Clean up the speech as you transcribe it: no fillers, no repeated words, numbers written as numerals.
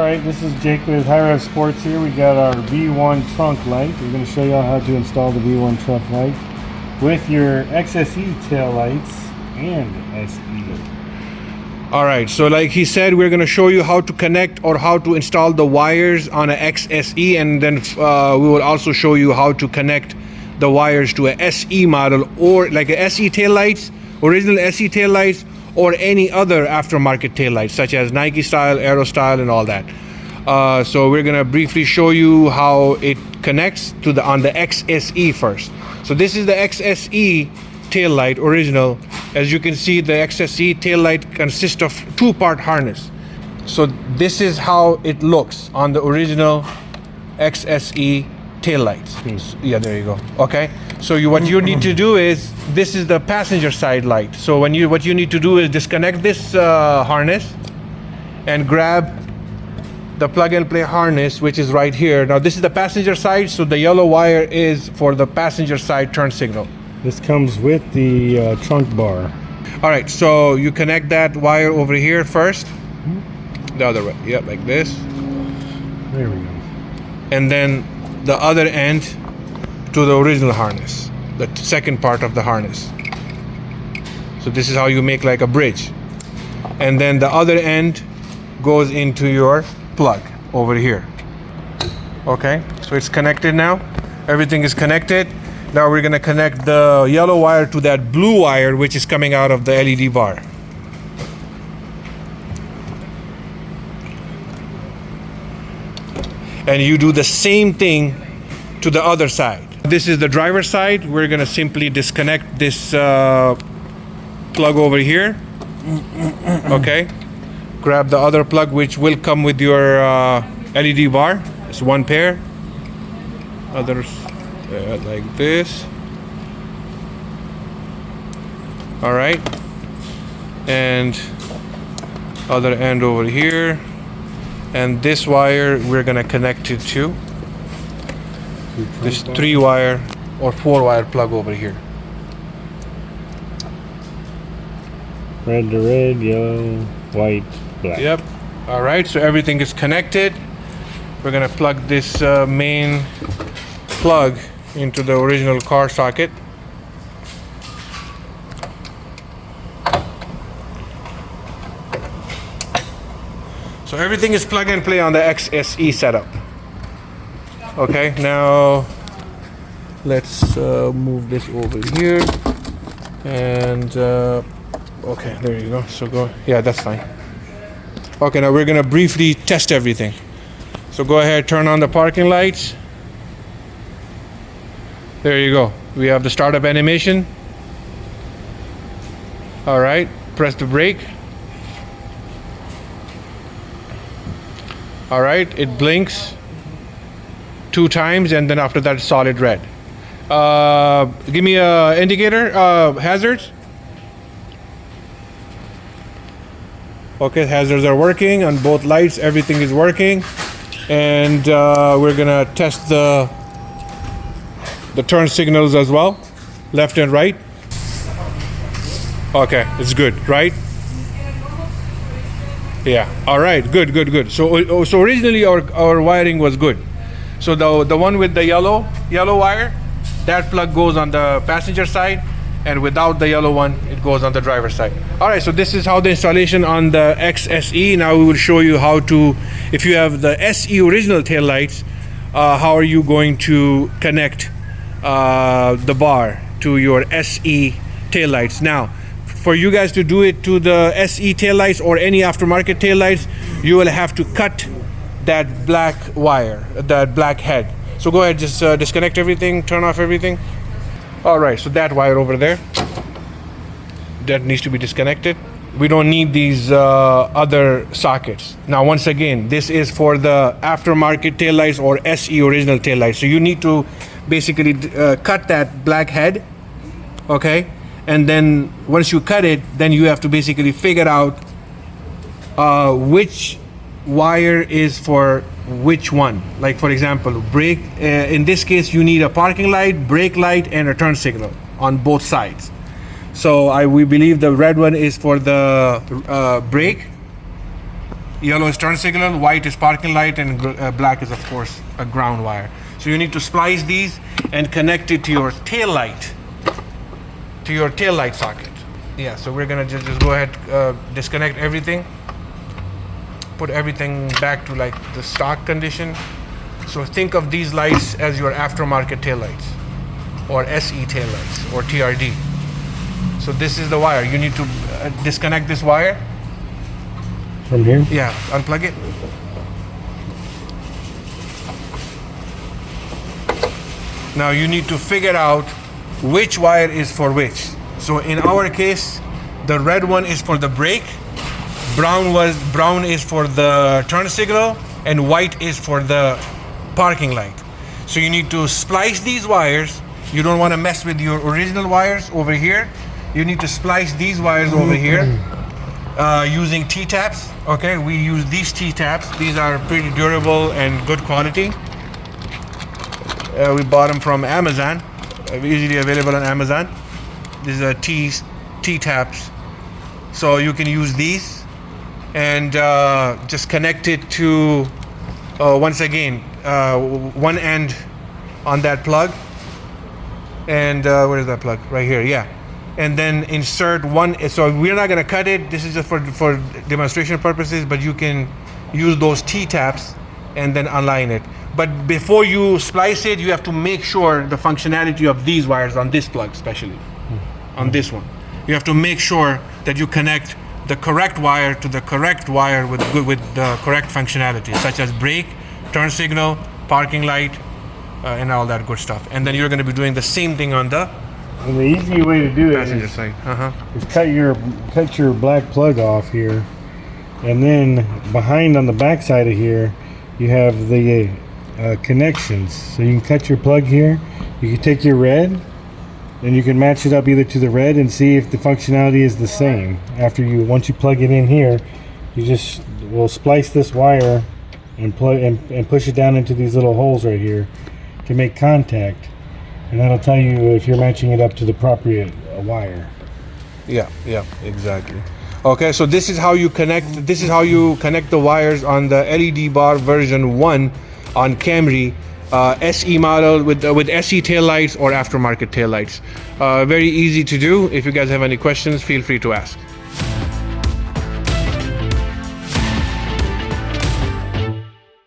Alright, this is Jake with HRS Sports here. We got our V1 trunk light. We're going to show you how to install the V1 trunk light with your XSE tail lights and SE. Alright, so like he said, we're going to show you how to connect or how to install the wires on a XSE, and then we will also show you how to connect the wires to a SE model, or like a SE tail lights, original SE tail lights, or any other aftermarket tail lights such as Nike style, Aero style, and all that. So we're gonna briefly show you how it connects to on the XSE first. So this is the XSE tail light original. As you can see, the XSE tail light consists of two-part harness. So this is how it looks on the original XSE tail lights. Yeah, there you go. Okay, so what you need to do is, this is the passenger side light. So what you need to do is disconnect this harness and grab the plug and play harness, which is right here. Now this is the passenger side, so the yellow wire is for the passenger side turn signal. This comes with the trunk bar. All right, so you connect that wire over here first, the other way, yep, like this. There we go. And then the other end to the original harness, the second part of the harness. So this is how you make like a bridge. And then the other end goes into your plug over here. Okay, so it's connected now. Everything is connected. Now we're gonna connect the yellow wire to that blue wire, which is coming out of the LED bar. And you do the same thing to the other side. This is the driver's side. We're gonna simply disconnect this plug over here. Okay, grab the other plug, which will come with your LED bar. It's one pair. Others like this. All right, and other end over here. And this wire we're gonna connect it to this 3-wire or 4-wire plug over here. Red to red, yellow, white, black. Yep. All right, so everything is connected. We're gonna plug this main plug into the original car socket. So everything is plug and play on the XSE setup. Okay, now let's move this over here. And okay, there you go. So go, yeah, that's fine. Okay, now we're gonna briefly test everything. So go ahead, turn on the parking lights. There you go. We have the startup animation. All right, press the brake. All right, it blinks 2 times, and then after that, solid red. Give me a indicator, hazards. Okay, hazards are working on both lights. Everything is working, and we're gonna test the turn signals as well, left and right. Okay, it's good, right? Yeah. All right. Good. So originally our wiring was good. So the one with the yellow wire, that plug goes on the passenger side, and without the yellow one, it goes on the driver's side. All right. So this is how the installation on the XSE. Now we will show you how to, if you have the SE original tail lights, how are you going to connect the bar to your SE tail lights. Now, for you guys to do it to the SE taillights or any aftermarket taillights, you will have to cut that black wire, that black head. So go ahead, just disconnect everything, turn off everything. All right, so that wire over there, that needs to be disconnected. We don't need these other sockets. Now, once again, this is for the aftermarket taillights or SE original taillights. So you need to basically cut that black head, okay? And then once you cut it, then you have to basically figure out which wire is for which one. Like for example, brake, in this case you need a parking light, brake light, and a turn signal on both sides. So we believe the red one is for the brake. Yellow is turn signal, white is parking light, and black is of course a ground wire. So you need to splice these and connect it to your tail light, socket. Yeah, so we're gonna just go ahead, disconnect everything, put everything back to like the stock condition. So think of these lights as your aftermarket tail lights, or SE tail lights, or TRD. So this is the wire. You need to disconnect this wire. From here? Yeah, unplug it. Now you need to figure out which wire is for which. So in our case, the red one is for the brake, brown is for the turn signal, and white is for the parking light. So you need to splice these wires. You don't want to mess with your original wires over here. You need to splice these wires over here using T-taps. Okay, we use these T-taps. These are pretty durable and good quality. We bought them from Amazon, easily available on Amazon. These are T-taps. So you can use these and just connect it to, once again, one end on that plug. And where is that plug? Right here, yeah. And then insert one. So we're not gonna cut it. This is just for demonstration purposes, but you can use those T-taps and then align it. But before you splice it, you have to make sure the functionality of these wires on this plug, especially on this one. You have to make sure that you connect the correct wire to the correct wire with the correct functionality, such as brake, turn signal, parking light, and all that good stuff. And then you're going to be doing the same thing on the And the easy way to do it passenger side. is cut your black plug off here, and then behind on the back side of here, you have the connections. So you can cut your plug here. You can take your red, and you can match it up either to the red and see if the functionality is the same. Once you plug it in here, you just will splice this wire and plug and push it down into these little holes right here to make contact, and that'll tell you if you're matching it up to the appropriate wire. Yeah, exactly. Okay, so this is how you connect. This is how you connect the wires on the LED bar version 1 on Camry SE model with SE taillights or aftermarket taillights. Very easy to do. If you guys have any questions, feel free to ask.